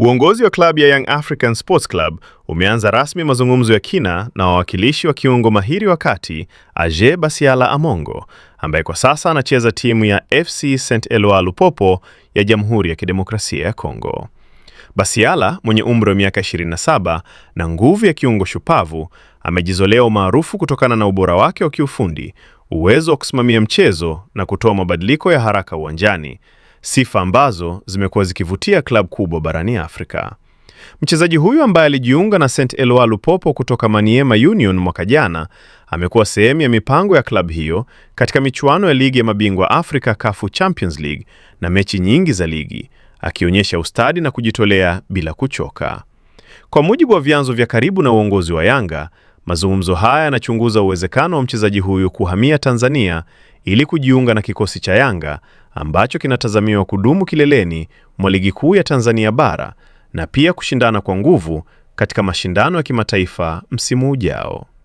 Uongozi wa klabu ya Young African Sports Club umeanza rasmi mazungumzo ya kina na wawakilishi wa kiungo mahiri wa kati Aje Basiala Amongo, ambaye kwa sasa anacheza timu ya FC St Eloi Lupopo ya Jamhuri ya Kidemokrasia ya Kongo. Basiala mwenye umri wa miaka 27 na nguvu ya kiungo shupavu amejizolea umaarufu kutokana na ubora wake wa kiufundi, uwezo wa kusimamia mchezo na kutoa mabadiliko ya haraka uwanjani, sifa ambazo zimekuwa zikivutia klabu kubwa barani Afrika. Mchezaji huyu ambaye alijiunga na St Eloi Lupopo kutoka Maniema Union mwaka jana amekuwa sehemu ya mipango ya klabu hiyo katika michuano ya ligi ya mabingwa Afrika CAF Champions League na mechi nyingi za ligi, akionyesha ustadi na kujitolea bila kuchoka. Kwa mujibu wa vyanzo vya karibu na uongozi wa Yanga, mazungumzo haya yanachunguza uwezekano wa mchezaji huyu kuhamia Tanzania ili kujiunga na kikosi cha Yanga ambacho kinatazamiwa kudumu kileleni mwa ligi kuu ya Tanzania bara na pia kushindana kwa nguvu katika mashindano ya kimataifa msimu ujao.